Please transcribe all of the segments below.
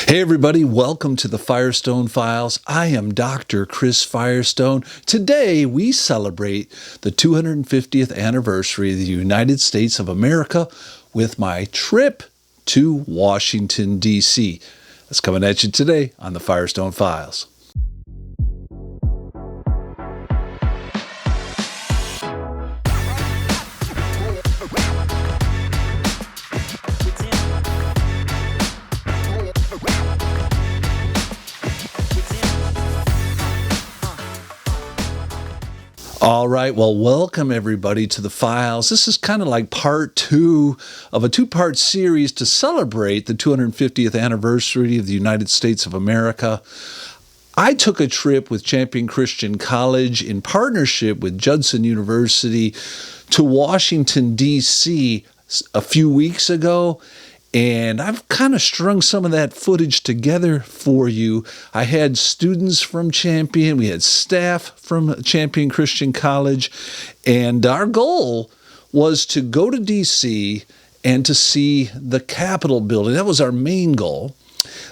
Hey everybody, welcome to the Firestone Files. I am Dr. Chris Firestone. Today we celebrate the 250th anniversary of the United States of America with my trip to Washington, D.C. That's coming at you today on the Firestone Files. All right, well, welcome everybody to the Files. This is kind of like part two of a two-part series to celebrate the 250th anniversary of the United States of America. I took a trip with Champion Christian College in partnership with Judson University to Washington, D.C. a few weeks ago. And I've kind of strung some of that footage together for you. I had students from Champion, we had staff from Champion Christian College, and our goal was to go to D.C. and to see the Capitol building. That was our main goal.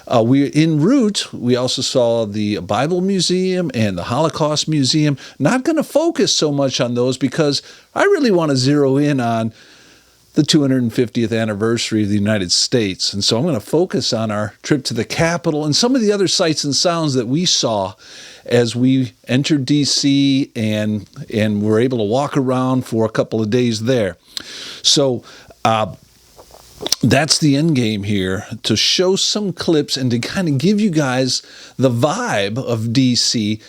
En route, we also saw the Bible Museum and the Holocaust Museum. Not going to focus so much on those because I really want to zero in on the 250th anniversary of the United States. And so I'm going to focus on our trip to the Capitol and some of the other sights and sounds that we saw as we entered D.C. and were able to walk around for a couple of days there. So that's the end game here, to show some clips and to kind of give you guys the vibe of D.C.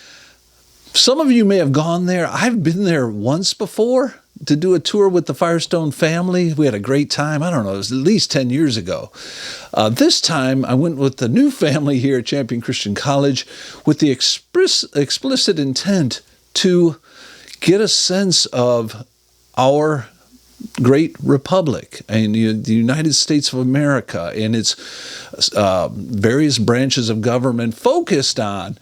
Some of you may have gone there. I've been there once before to do a tour with the Firestone family. We had a great time. I don't know, it was at least 10 years ago. This time, I went with the new family here at Champion Christian College with the explicit intent to get a sense of our great republic and the United States of America and its various branches of government, focused on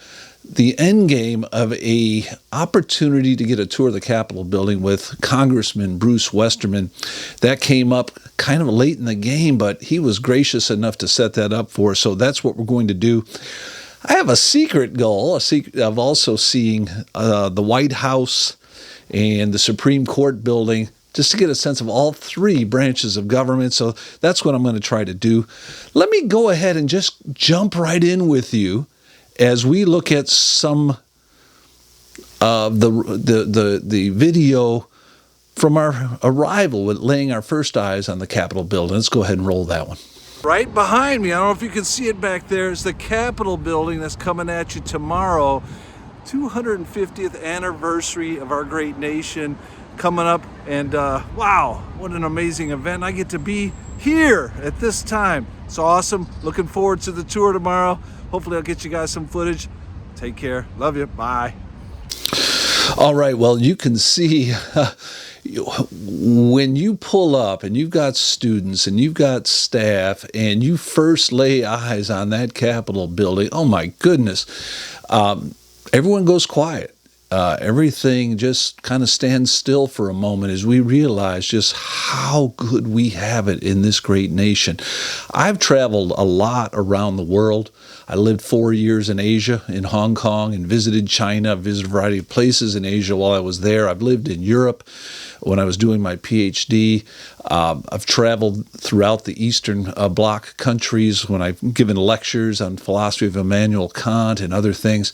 the end game of a opportunity to get a tour of the Capitol building with Congressman Bruce Westerman. That came up kind of late in the game, but he was gracious enough to set that up for us. So that's what we're going to do. I have a secret goal of also seeing the White House and the Supreme Court building, just to get a sense of all three branches of government. So that's what I'm going to try to do. Let me go ahead and just jump right in with you as we look at some of the video from our arrival with laying our first eyes on the Capitol building. Let's go ahead and roll that one. Right behind me, I don't know if you can see it back there, is the Capitol building that's coming at you tomorrow. 250th anniversary of our great nation coming up, and wow, what an amazing event. I get to be here at this time. It's awesome. Looking forward to the tour tomorrow. Hopefully I'll get you guys some footage. Take care. Love you. Bye. All right. Well, you can see when you pull up and you've got students and you've got staff and you first lay eyes on that Capitol building, oh my goodness, everyone goes quiet. Everything just kind of stands still for a moment as we realize just how good we have it in this great nation. I've traveled a lot around the world. I lived 4 years in Asia, in Hong Kong, and visited China, visited a variety of places in Asia while I was there. I've lived in Europe when I was doing my PhD. I've traveled throughout the Eastern Bloc countries when I've given lectures on philosophy of Immanuel Kant and other things.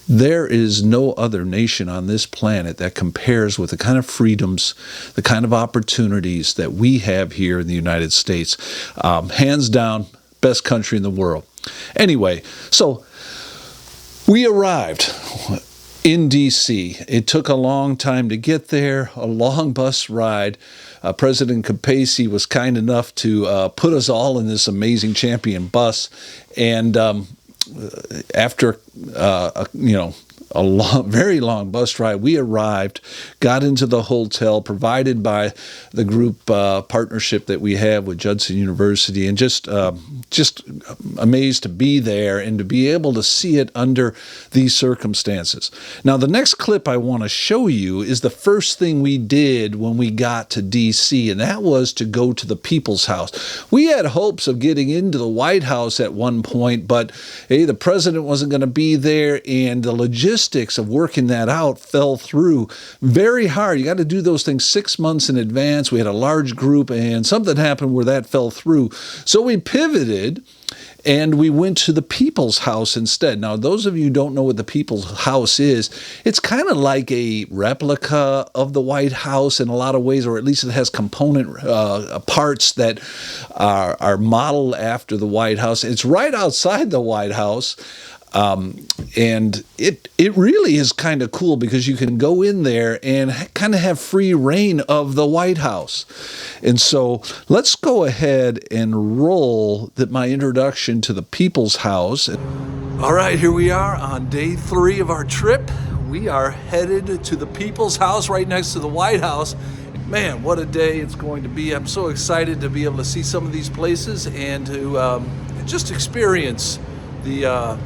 There is no other nation on this planet that compares with the kind of freedoms, the kind of opportunities that we have here in the United States. Hands down, best country in the world. Anyway, so we arrived in D.C. It took a long time to get there, a long bus ride. President Capacey was kind enough to put us all in this amazing Champion bus, and after a a long, very long bus ride. We arrived, got into the hotel provided by the group partnership that we have with Judson University, and just amazed to be there and to be able to see it under these circumstances. Now, the next clip I want to show you is the first thing we did when we got to D.C., and that was to go to the People's House. We had hopes of getting into the White House at one point, but hey, the president wasn't going to be there, and the logistics of working that out fell through very hard. You got to do those things 6 months in advance. We had a large group, and something happened where that fell through. So we pivoted, and we went to the People's House instead. Now, those of you who don't know what the People's House is, it's kind of like a replica of the White House in a lot of ways, or at least it has component parts that are modeled after the White House. It's right outside the White House. And it really is kind of cool because you can go in there and kind of have free reign of the White House. And so let's go ahead and roll my introduction to the People's House. All right, here we are on day 3 of our trip. We are headed to the People's House right next to the White House. Man, what a day it's going to be. I'm so excited to be able to see some of these places and to just experience the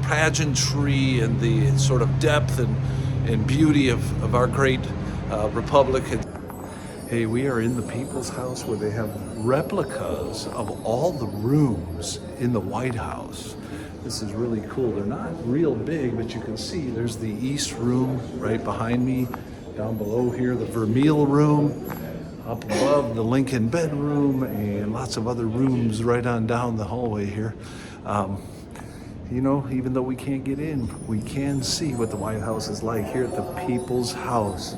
pageantry and the sort of depth and beauty of our great republic. Hey, we are in the People's House where they have replicas of all the rooms in the White House. This is really cool. They're not real big, but you can see there's the East Room right behind me. Down below here, the Vermeil Room. Up above, the Lincoln Bedroom, and lots of other rooms right on down the hallway here. You know, even though we can't get in, we can see what the White House is like here at the People's House.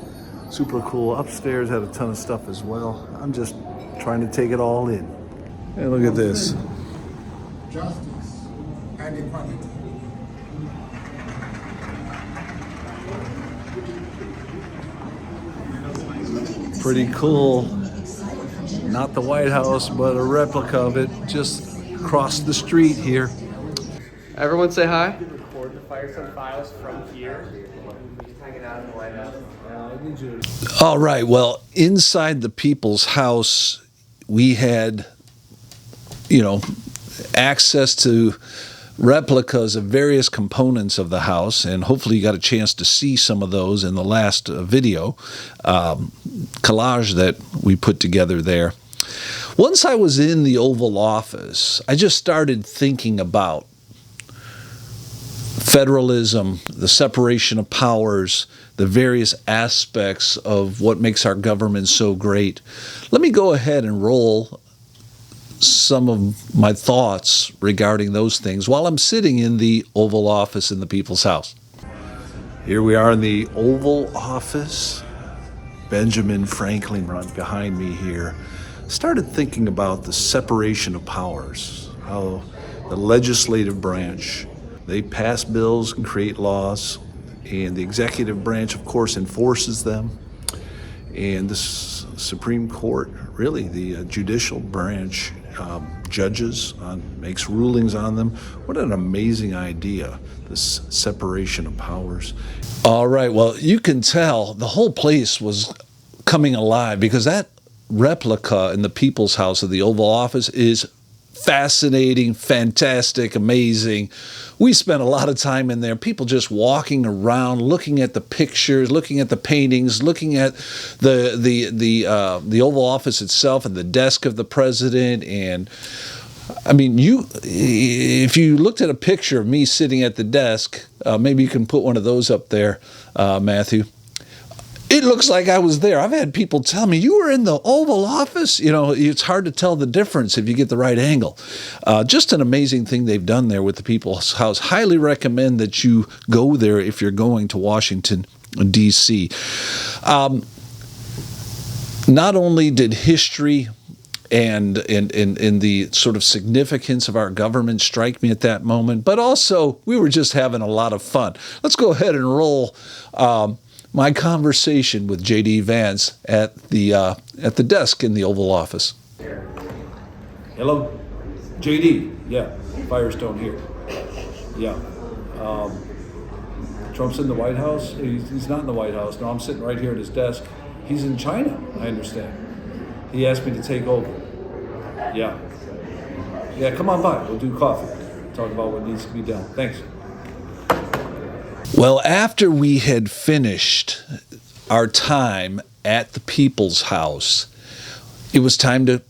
Super cool. Upstairs had a ton of stuff as well. I'm just trying to take it all in. Hey, look at this. Justice and equality. Pretty cool. Not the White House, but a replica of it just across the street here. Everyone say hi. Record the Firestone Files from here. Just hanging out in the White House. All right, well, inside the People's House, we had, access to replicas of various components of the house, and hopefully you got a chance to see some of those in the last video collage that we put together there. Once I was in the Oval Office, I just started thinking about federalism, the separation of powers, the various aspects of what makes our government so great. Let me go ahead and roll some of my thoughts regarding those things while I'm sitting in the Oval Office in the People's House. Here we are in the Oval Office. Benjamin Franklin right behind me here. Started thinking about the separation of powers, how the legislative branch, they pass bills and create laws, and the executive branch, of course, enforces them. And the Supreme Court, really the judicial branch, judges, makes rulings on them. What an amazing idea, this separation of powers. All right, well, you can tell the whole place was coming alive because that replica in the People's House of the Oval Office is fascinating, fantastic, amazing. We spent a lot of time in there, people just walking around, looking at the pictures, looking at the paintings, looking at the Oval Office itself and the desk of the president. And I mean, if you looked at a picture of me sitting at the desk, maybe you can put one of those up there, Matthew. It looks like I was there. I've had people tell me, you were in the Oval Office? It's hard to tell the difference if you get the right angle. Just an amazing thing they've done there with the People's House. Highly recommend that you go there if you're going to Washington, D.C. Not only did history and the sort of significance of our government strike me at that moment, but also we were just having a lot of fun. Let's go ahead and roll my conversation with J.D. Vance at the desk in the Oval Office. Hello, J.D. Yeah, Firestone here. Yeah. Trump's in the White House? He's not in the White House. No, I'm sitting right here at his desk. He's in China, I understand. He asked me to take over. Yeah. Yeah, come on by. We'll do coffee. Talk about what needs to be done. Thanks. Well, after we had finished our time at the People's House, it was time to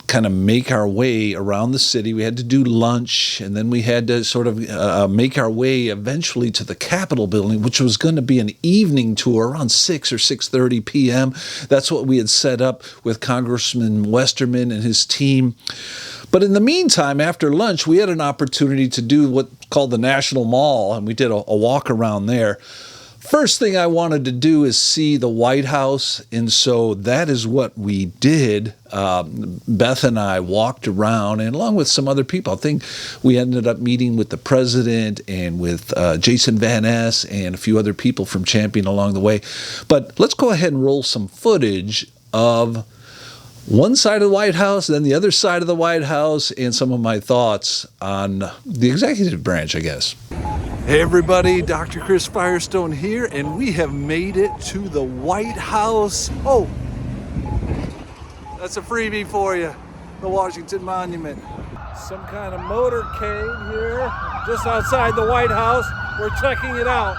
kind of make our way around the city. We had to do lunch, and then we had to sort of make our way eventually to the Capitol building, which was going to be an evening tour around 6 or 6:30 p.m. That's what we had set up with Congressman Westerman and his team. But in the meantime, after lunch, we had an opportunity to do what's called the National Mall, and we did a walk around there. First thing I wanted to do is see the White House, and so that is what we did. Beth and I walked around, and along with some other people. I think we ended up meeting with the president and with Jason Van Ness and a few other people from Champion along the way. But let's go ahead and roll some footage of one side of the White House, then the other side of the White House, and some of my thoughts on the executive branch, I guess. Hey everybody, Dr. Chris Firestone here, and we have made it to the White House. Oh, that's a freebie for you, the Washington Monument. Some kind of motorcade here, just outside the White House. We're checking it out.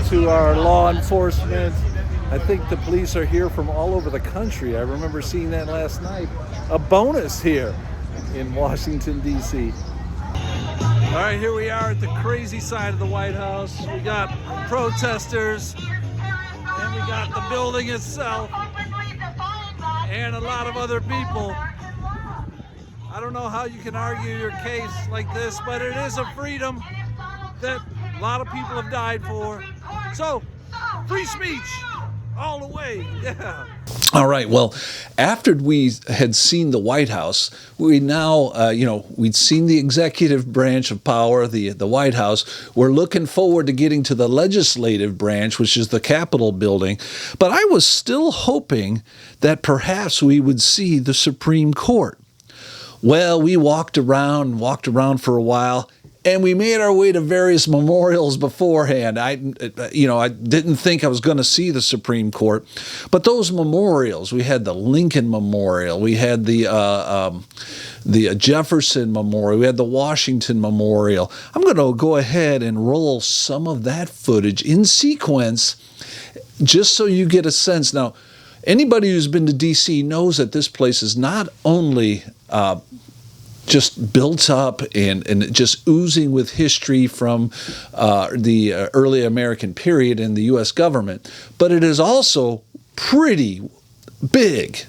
To our law enforcement. I think the police are here from all over the country. I remember seeing that last night. A bonus here in Washington, D.C. All right, here we are at the crazy side of the White House. We got protesters, and we got the building itself, and a lot of other people. I don't know how you can argue your case like this, but it is a freedom that a lot of people have died for. So, free speech all the way, yeah. All right, well, after we had seen the White House, we now, we'd seen the executive branch of power, the White House. We're looking forward to getting to the legislative branch, which is the Capitol building. But I was still hoping that perhaps we would see the Supreme Court. Well, we walked around for a while, and we made our way to various memorials beforehand. I didn't think I was going to see the Supreme Court, but those memorials, we had the Lincoln Memorial, we had the Jefferson Memorial, we had the Washington Memorial. I'm going to go ahead and roll some of that footage in sequence, just so you get a sense. Now, anybody who's been to D.C. knows that this place is not only just built up and just oozing with history from the early American period in the U.S. government, but it is also pretty big.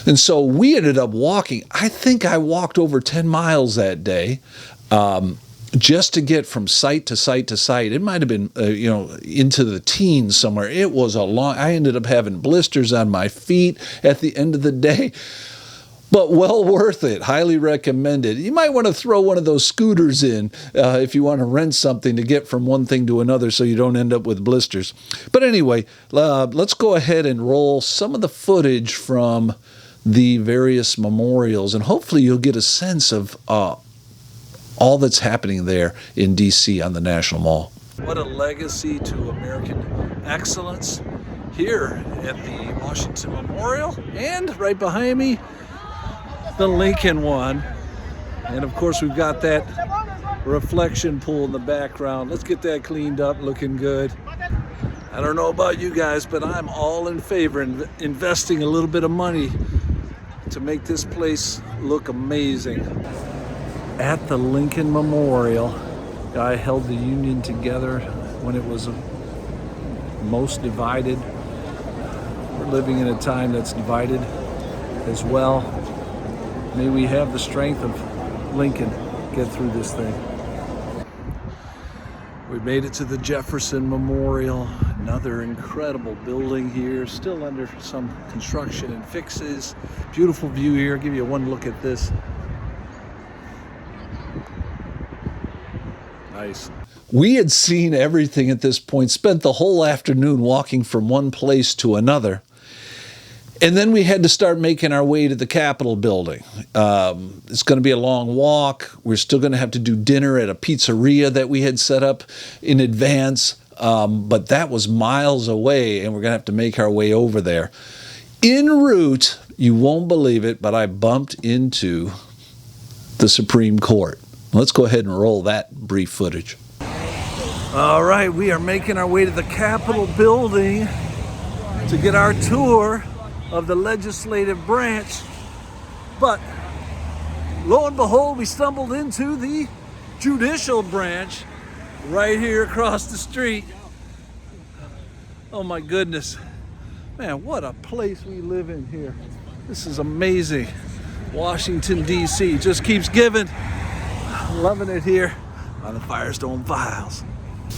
And so we ended up walking. I think I walked over 10 miles that day just to get from site to site to site. It might have been, into the teens somewhere. It was I ended up having blisters on my feet at the end of the day. But well worth it. Highly recommended. You might want to throw one of those scooters in if you want to rent something to get from one thing to another so you don't end up with blisters. But anyway, let's go ahead and roll some of the footage from the various memorials, and hopefully you'll get a sense of all that's happening there in D.C. on the National Mall. What a legacy to American excellence here at the Washington Memorial, and right behind me, the Lincoln one. And of course we've got that reflection pool in the background. Let's get that cleaned up, looking good. I don't know about you guys, but I'm all in favor of investing a little bit of money to make this place look amazing. At the Lincoln Memorial, I held the Union together when it was most divided. We're living in a time that's divided as well. May we have the strength of Lincoln get through this thing. We made it to the Jefferson Memorial, another incredible building here, still under some construction and fixes. Beautiful view here. I'll give you one look at this. Nice. We had seen everything at this point, spent the whole afternoon walking from one place to another. And then we had to start making our way to the Capitol building. It's going to be a long walk. We're still going to have to do dinner at a pizzeria that we had set up in advance. But that was miles away, and we're going to have to make our way over there. En route, you won't believe it, but I bumped into the Supreme Court. Let's go ahead and roll that brief footage. All right, we are making our way to the Capitol building to get our tour of the legislative branch. But lo and behold, we stumbled into the judicial branch right here across the street. Oh my goodness. Man, what a place we live in here. This is amazing. Washington, D.C. just keeps giving. Loving it here on the Firestone Files.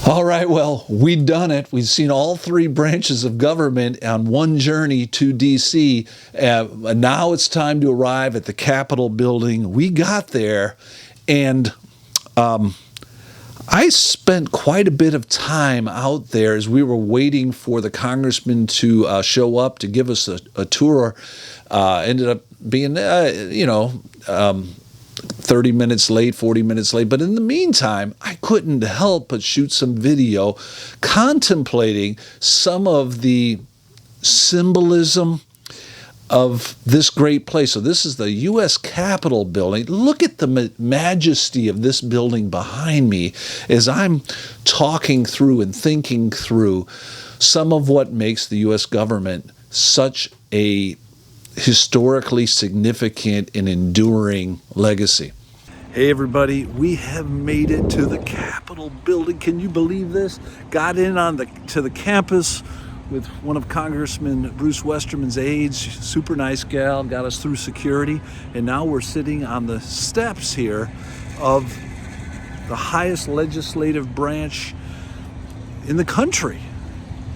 All right, well, we've done it. We've seen all three branches of government on one journey to D.C. Now it's time to arrive at the Capitol building. We got there, and I spent quite a bit of time out there as we were waiting for the congressman to show up to give us a tour. Ended up being, 30 minutes late, 40 minutes late. But in the meantime, I couldn't help but shoot some video contemplating some of the symbolism of this great place. So this is the U.S. Capitol building. Look at the majesty of this building behind me as I'm talking through and thinking through some of what makes the U.S. government such a historically significant and enduring legacy. Hey everybody, we have made it to the Capitol building. Can you believe this? Got in to the campus with one of Congressman Bruce Westerman's aides, super nice gal, got us through security, and now we're sitting on the steps here of the highest legislative branch in the country,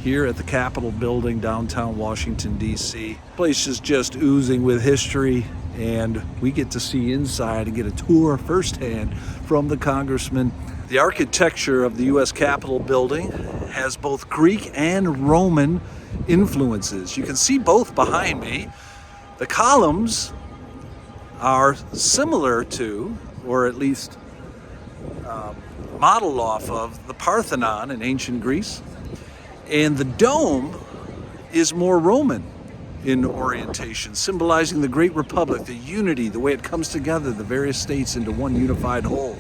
here at the Capitol building, downtown Washington, D.C. Place is just oozing with history, and we get to see inside and get a tour firsthand from the congressman. The architecture of the U.S. Capitol building has both Greek and Roman influences. You can see both behind me. The columns are similar to, or at least modeled off of, the Parthenon in ancient Greece. And the dome is more Roman in orientation, symbolizing the Great Republic, the unity, the way it comes together, the various states into one unified whole.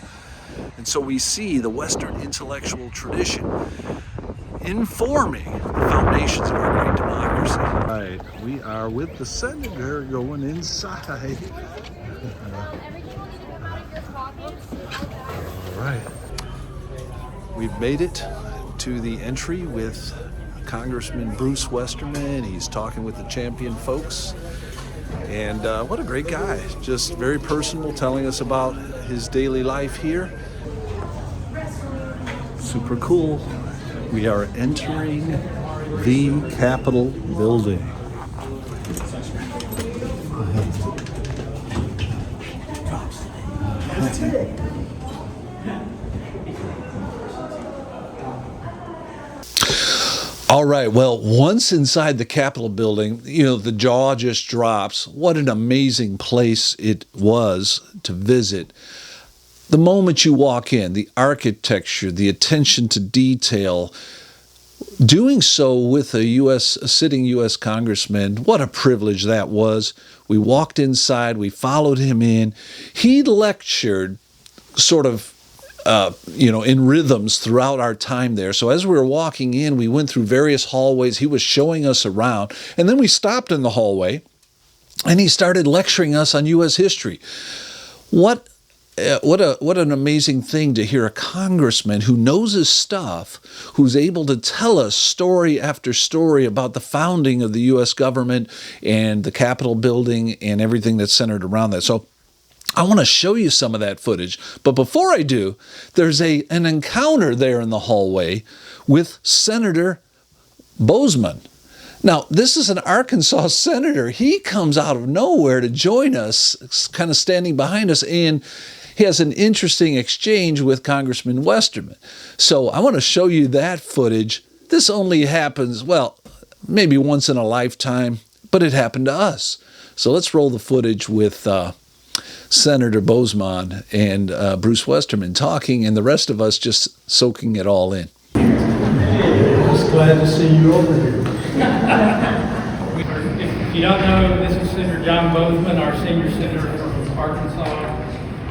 And so we see the Western intellectual tradition informing the foundations of our great democracy. All right, we are with the senator going inside. All right, we've made it to the entry with Congressman Bruce Westerman. He's talking with the champion folks. And what a great guy. Just very personal, telling us about his daily life here. Super cool. We are entering the Capitol building. All right, well, once inside the Capitol building, the jaw just drops. What an amazing place it was to visit. The moment you walk in, the architecture, the attention to detail, doing so with a sitting U.S. congressman, what a privilege that was. We walked inside, we followed him in. He lectured sort of in rhythms throughout our time there. So as we were walking in, we went through various hallways. He was showing us around. And then we stopped in the hallway, and he started lecturing us on U.S. history. What an amazing thing to hear a congressman who knows his stuff, who's able to tell us story after story about the founding of the U.S. government and the Capitol building and everything that's centered around that. So I want to show you some of that footage. But before I do, there's an encounter there in the hallway with Senator Boozman. Now, this is an Arkansas senator. He comes out of nowhere to join us, kind of standing behind us. And he has an interesting exchange with Congressman Westerman. So I want to show you that footage. This only happens, well, maybe once in a lifetime, but it happened to us. So let's roll the footage with Senator Bozeman and Bruce Westerman talking, and the rest of us just soaking it all in. Just glad to see you over here. If you don't know, this is Senator John Bozeman, our senior senator from Arkansas.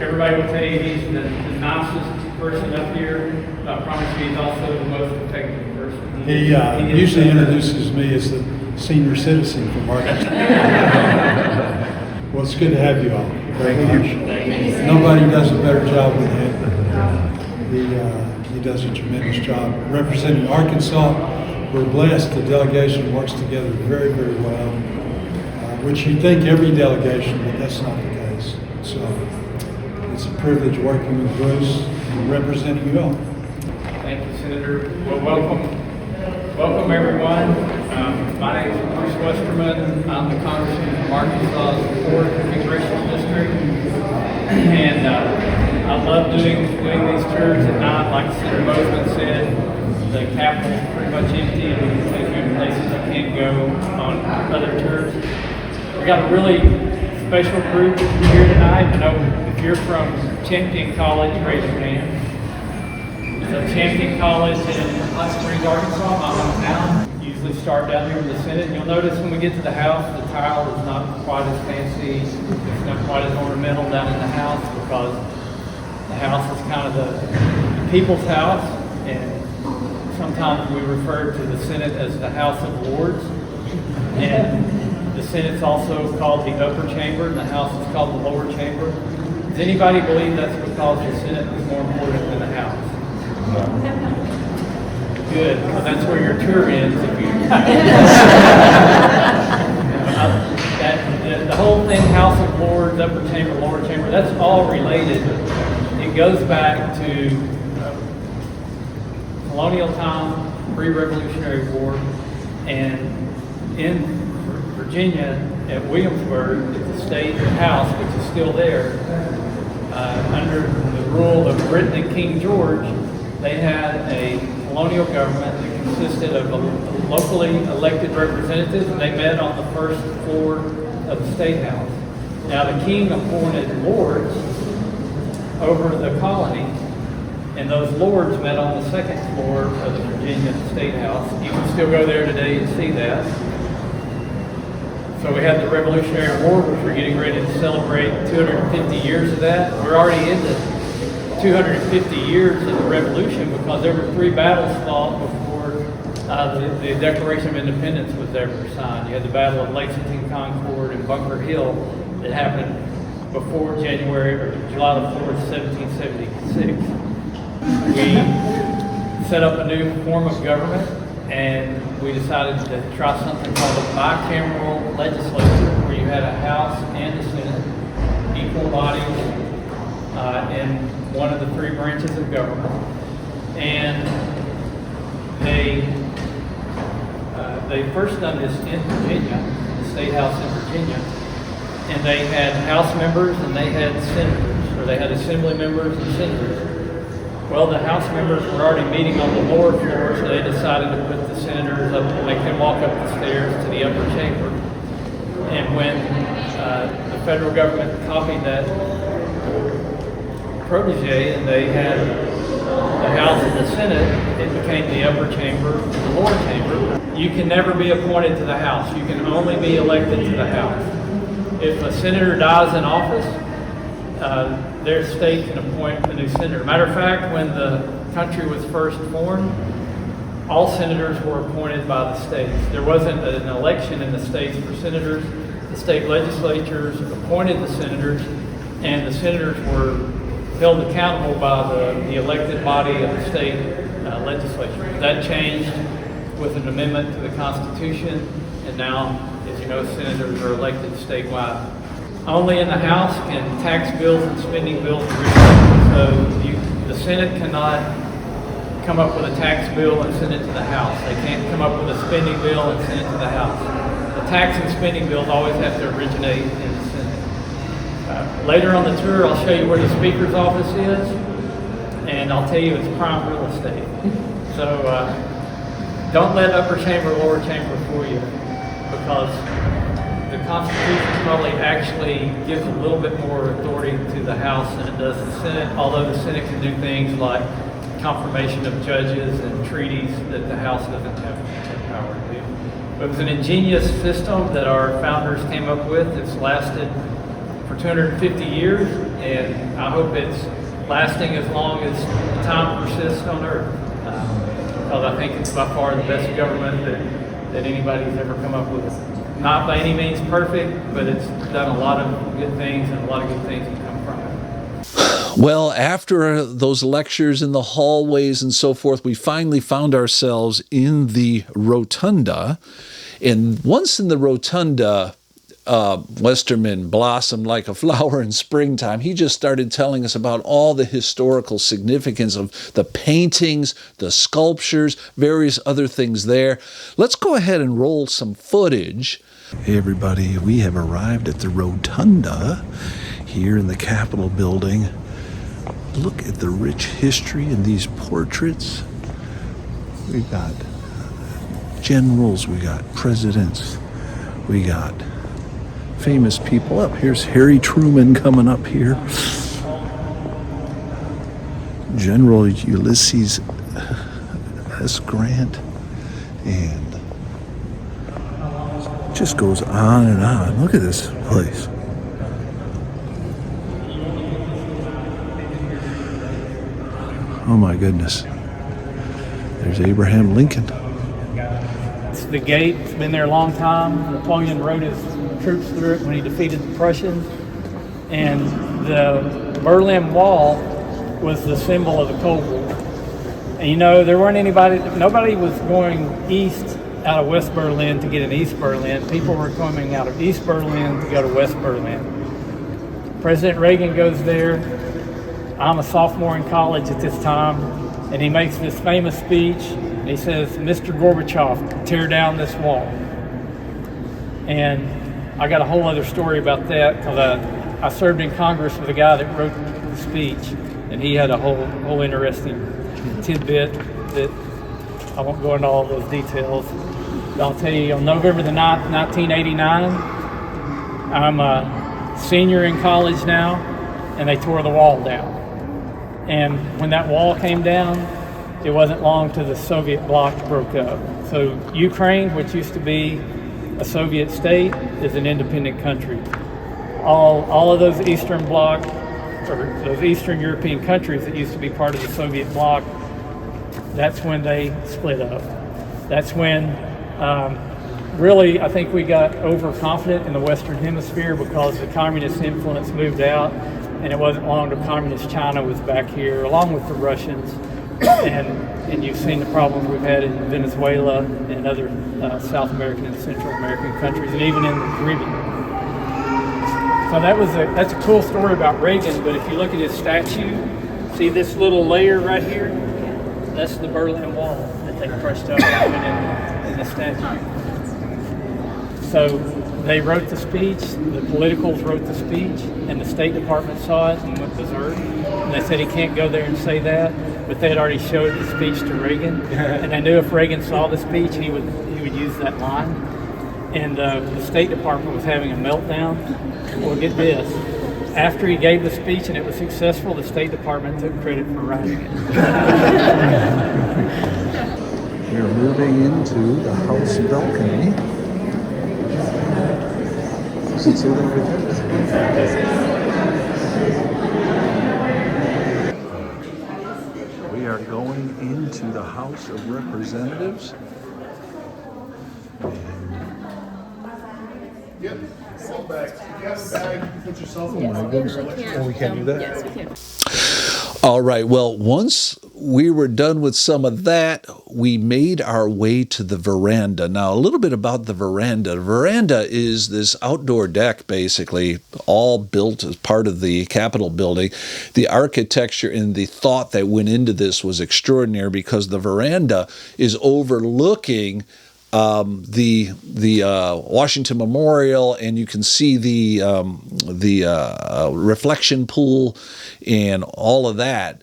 Everybody will tell you he's the nicest person up here. I promise you he's also the most effective person. He usually introduces me as the senior citizen from Arkansas. Well, it's good to have you all. Very much. Nobody does a better job than him. He does a tremendous job representing Arkansas. We're blessed. The delegation works together very, very well, which you think every delegation, but that's not the case. So it's a privilege working with Bruce and representing you all. Thank you, Senator. Well, welcome everyone. My name is Bruce Westerman. I'm the Congressman from Arkansas' 4th Congressional District. And I love doing these tours at night. Like Senator Bozeman said, the Capitol is pretty much empty and we can take you to places you can't go on other tours. We got a really special group here tonight. I know if you're from Champion College, raise your hand. So Champion College in Hot Springs, Arkansas, my hometown. Usually start down here in the Senate. You'll notice when we get to the House, the tile is not quite as fancy, it's not quite as ornamental down in the House because the House is kind of the people's house, and sometimes we refer to the Senate as the House of Lords. And the Senate's also called the upper chamber, and the House is called the lower chamber. Does anybody believe that's because the Senate is more important than the House? Good, because that's where your tour ends. If you the whole thing, House of Lords, upper chamber, lower chamber, that's all related. It goes back to colonial time, pre-Revolutionary War, and in Virginia, at Williamsburg, the state house, which is still there, under the rule of Britain and King George, they had a colonial government that consisted of locally elected representatives, and they met on the first floor of the State House. Now, the king appointed lords over the colony, and those lords met on the second floor of the Virginia State House. You can still go there today and see that. So we had the Revolutionary War, which we're getting ready to celebrate 250 years of that. We're already into 250 years of the Revolution because there were 3 battles fought before the Declaration of Independence was ever signed. You had the Battle of Lexington, Concord, and Bunker Hill that happened before July the 4th, 1776. We set up a new form of government, and we decided to try something called a bicameral legislature, where you had a House and a Senate, equal bodies in one of the 3 branches of government. And they first done this in Virginia, the State House in Virginia, and they had House members and they had senators, or they had assembly members and senators. Well, the House members were already meeting on the lower floor, so they decided to put the senators up, make them walk up the stairs to the upper chamber. And when the federal government copied that protege and they had the House and the Senate, it became the upper chamber and the lower chamber. You can never be appointed to the House. You can only be elected to the House. If a senator dies in office, their state can appoint a new senator. Matter of fact, when the country was first formed, all senators were appointed by the states. There wasn't an election in the states for senators. The state legislatures appointed the senators, and the senators were held accountable by the elected body of the state legislature. That changed with an amendment to the Constitution, and now, as you know, senators are elected statewide. Only in the House can tax bills and spending bills be read. So the Senate cannot come up with a tax bill and send it to the House. They can't come up with a spending bill and send it to the House. The tax and spending bills always have to originate in the Senate. Later on the tour, I'll show you where the speaker's office is, and I'll tell you it's prime real estate. So don't let upper chamber, lower chamber fool you, because the Constitution probably actually gives a little bit more authority to the House than it does the Senate, although the Senate can do things like confirmation of judges and treaties that the House doesn't have power to do. But it was an ingenious system that our founders came up with. It's lasted for 250 years, and I hope it's lasting as long as time persists on Earth. Because I think it's by far the best government that anybody's ever come up with. Not by any means perfect, but it's done a lot of good things, and a lot of good things have come from it. Well, after those lectures in the hallways and so forth, we finally found ourselves in the rotunda. And once in the rotunda, Westerman blossomed like a flower in springtime. He just started telling us about all the historical significance of the paintings, the sculptures, various other things there. Let's go ahead and roll some footage. Hey everybody, we have arrived at the rotunda here in the Capitol building. Look at the rich history in these portraits. We got generals, we got presidents, we got famous people up. Here's Harry Truman coming up here. General Ulysses S. Grant. And it just goes on and on. Look at this place. Oh my goodness. There's Abraham Lincoln. It's the gate. It's been there a long time. Napoleon rode his troops through it when he defeated the Prussians. And the Berlin Wall was the symbol of the Cold War. And you know, nobody was going east out of West Berlin to get in East Berlin. People were coming out of East Berlin to go to West Berlin. President Reagan goes there. I'm a sophomore in college at this time, and he makes this famous speech. And he says, "Mr. Gorbachev, tear down this wall." And I got a whole other story about that, because I served in Congress with a guy that wrote the speech, and he had a whole interesting tidbit that I won't go into all those details. But I'll tell you, on November the 9th, 1989, I'm a senior in college now, and they tore the wall down. And when that wall came down, it wasn't long till the Soviet bloc broke up. So Ukraine, which used to be a Soviet state, is an independent country. All of those Eastern Bloc, or those Eastern European countries that used to be part of the Soviet bloc, that's when they split up. That's when really I think we got overconfident in the Western Hemisphere, because the communist influence moved out. And it wasn't long till communist China was back here, along with the Russians. And you've seen the problems we've had in Venezuela and other South American and Central American countries, and even in the Caribbean. So that's a cool story about Reagan. But if you look at his statue, see this little layer right here? That's the Berlin Wall that they crushed up in the statue. So they wrote the speech, the politicals wrote the speech, and the State Department saw it and went berserk. And they said he can't go there and say that, but they had already showed the speech to Reagan, and they knew if Reagan saw the speech, he would use that line. And the State Department was having a meltdown. Well, get this. After he gave the speech and it was successful, the State Department took credit for writing it. We're moving into the house balcony. We are going into the House of Representatives. Yep, sit back. If you have a bag, you can put yourself in. Oh my goodness. Oh, we can't do that? Yes, we can. All right. Well, once we were done with some of that, we made our way to the veranda. Now, a little bit about the veranda. The veranda is this outdoor deck, basically, all built as part of the Capitol building. The architecture and the thought that went into this was extraordinary, because the veranda is overlooking the Washington Memorial, and you can see the reflection pool and all of that.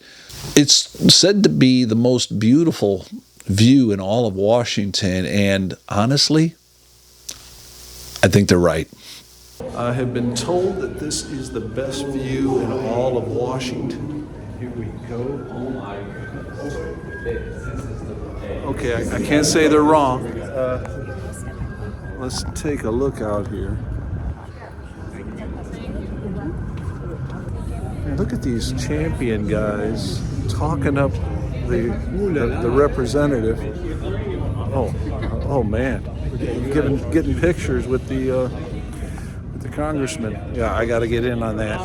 It's said to be the most beautiful view in all of Washington, and honestly, I think they're right. I have been told that this is the best view in all of Washington. Here we go. Okay, I can't say they're wrong. Let's take a look out here. And look at these champion guys talking up the representative. Oh man, getting pictures with the congressman. Yeah, I got to get in on that.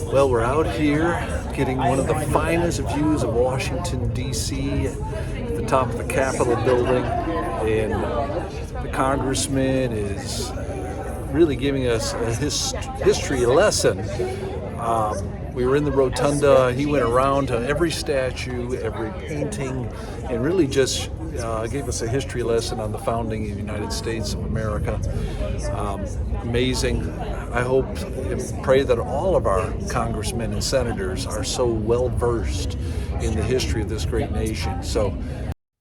Well, we're out here getting one of the finest views of Washington, D.C. at the top of the Capitol building, and the congressman is really giving us a history lesson. We were in the rotunda. He went around to every statue, every painting, and really just gave us a history lesson on the founding of the United States of America. Amazing. I hope and pray that all of our congressmen and senators are so well versed in the history of this great nation.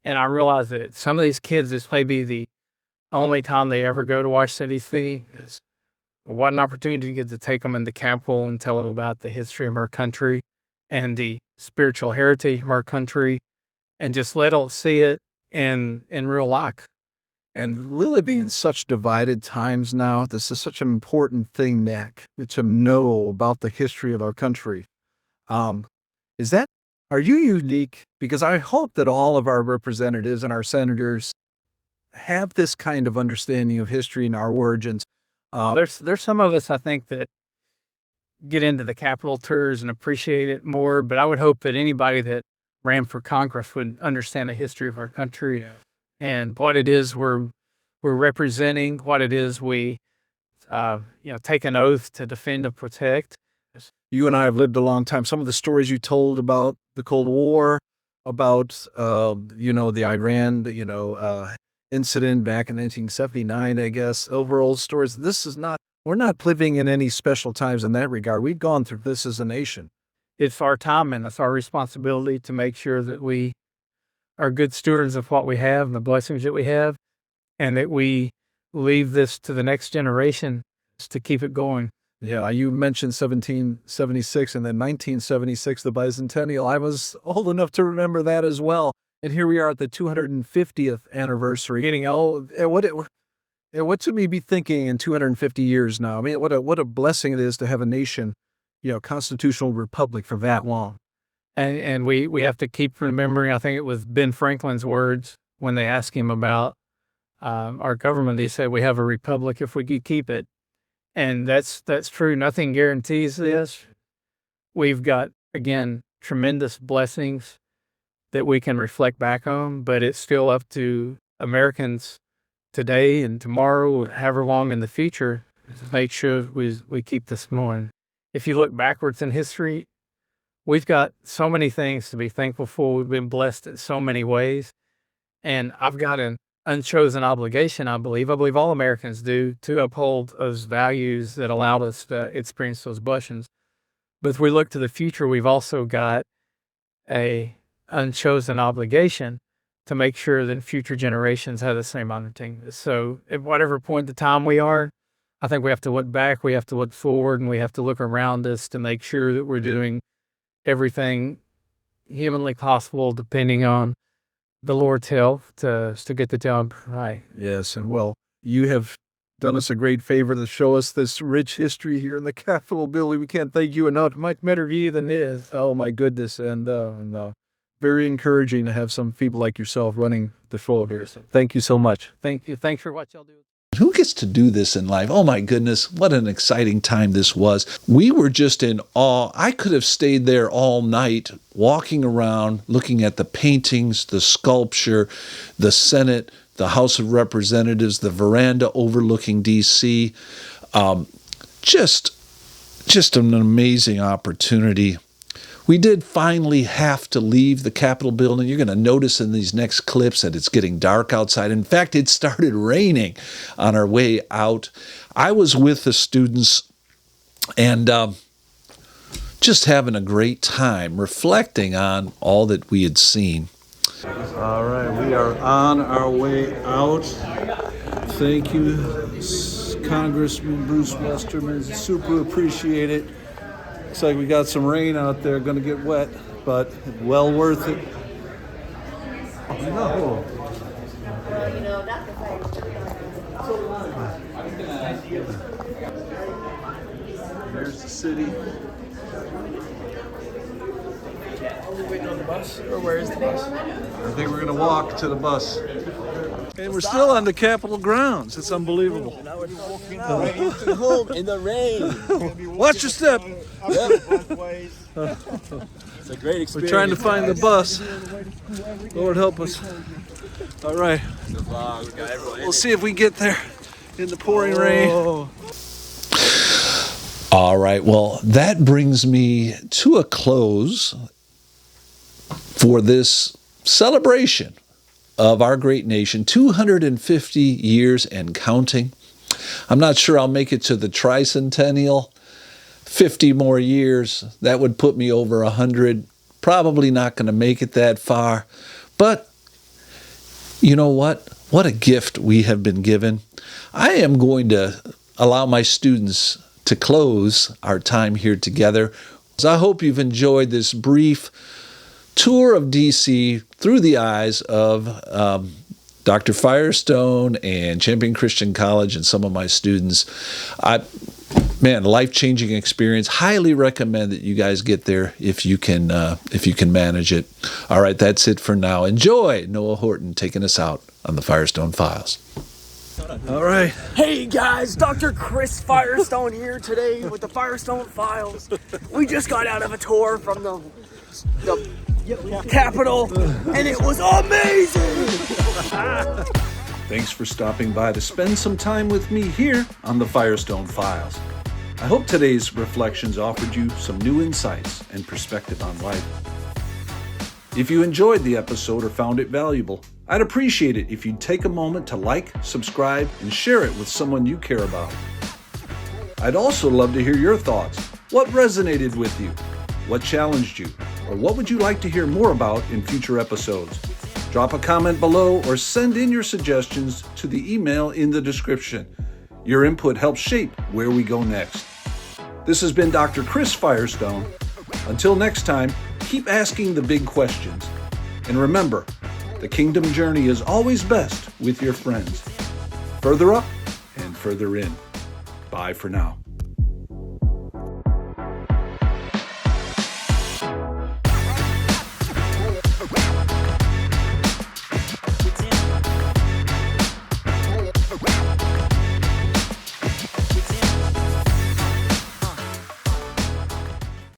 And I realize that some of these kids, this may be the only time they ever go to Washington, D.C. What an opportunity to get to take them in the Capitol and tell them about the history of our country and the spiritual heritage of our country, and just let them see it in real life. And really being such divided times now, this is such an important thing, Nick, to know about the history of our country. Are you unique? Because I hope that all of our representatives and our senators have this kind of understanding of history and our origins. There's some of us, I think, that get into the Capitol tours and appreciate it more, but I would hope that anybody that ran for Congress would understand the history of our country and what it is we're representing, what it is we take an oath to defend and protect. You and I have lived a long time. Some of the stories you told about the Cold War, about the Iran incident back in 1979, I guess, overall stories. We're not living in any special times in that regard. We've gone through this as a nation. It's our time and it's our responsibility to make sure that we are good stewards of what we have and the blessings that we have, and that we leave this to the next generation to keep it going. Yeah, you mentioned 1776 and then 1976, the bicentennial. I was old enough to remember that as well. And here we are at the 250th anniversary. Getting what should we be thinking in 250 years now? I mean, what a blessing it is to have a nation, constitutional republic for that long. And we have to keep remembering, I think it was Ben Franklin's words when they asked him about our government. He said, we have a republic if we could keep it. And that's true. Nothing guarantees this. We've got, again, tremendous blessings that we can reflect back on, but it's still up to Americans today and tomorrow, however long in the future, to make sure we keep this going. If you look backwards in history, we've got so many things to be thankful for. We've been blessed in so many ways. And I've got an unchosen obligation, I believe all Americans do, to uphold those values that allowed us to experience those blessings. But if we look to the future, we've also got a unchosen obligation to make sure that future generations have the same undertaking. So at whatever point in time we are, I think we have to look back, we have to look forward, and we have to look around us to make sure that we're doing everything humanly possible, depending on the Lord's help, to get the job right. Yes, and well, you have done us a great favor to show us this rich history here in the Capitol building. We can't thank you enough. Much better view than this. Oh my goodness, and very encouraging to have some people like yourself running the show here. So thank you so much. Thank you. Thanks for what y'all do. Who gets to do this in life? Oh my goodness, what an exciting time this was. We were just in awe. I could have stayed there all night, walking around, looking at the paintings, the sculpture, the Senate, the House of Representatives, the veranda overlooking D.C. Just an amazing opportunity. We did finally have to leave the Capitol building. You're going to notice in these next clips that it's getting dark outside. In fact, it started raining on our way out. I was with the students and just having a great time reflecting on all that we had seen. All right, we are on our way out. Thank you, Congressman Bruce Westerman. Super appreciate it. Looks like we got some rain out there, going to get wet, but well worth it. No. There's the city. Waiting on the bus, or where is the bus? I think we're going to walk to the bus. And we're still on the Capitol grounds. It's unbelievable. Now we're walking home in the rain. Watch your step. It's a great experience. We're trying to find the bus. Lord help us. All right. We'll see if we get there in the pouring rain. All right, well, that brings me to a close for this celebration of our great nation, 250 years and counting. I'm not sure I'll make it to the tricentennial. 50 more years, that would put me over 100. Probably not going to make it that far. But you know what? What a gift we have been given. I am going to allow my students to close our time here together. I hope you've enjoyed this brief tour of DC through the eyes of Dr. Firestone and Champion Christian College and some of my students. Man, life-changing experience. Highly recommend that you guys get there if you can manage it. All right, that's it for now. Enjoy Noah Horton taking us out on the Firestone Files. All right. Hey guys, Dr. Chris Firestone here today with the Firestone Files. We just got out of a tour from the Capitol, and it was amazing! Thanks for stopping by to spend some time with me here on the Firestone Files. I hope today's reflections offered you some new insights and perspective on life. If you enjoyed the episode or found it valuable, I'd appreciate it if you'd take a moment to like, subscribe, and share it with someone you care about. I'd also love to hear your thoughts. What resonated with you? What challenged you? Or what would you like to hear more about in future episodes? Drop a comment below or send in your suggestions to the email in the description. Your input helps shape where we go next. This has been Dr. Chris Firestone. Until next time, keep asking the big questions. And remember, the kingdom journey is always best with your friends. Further up and further in. Bye for now.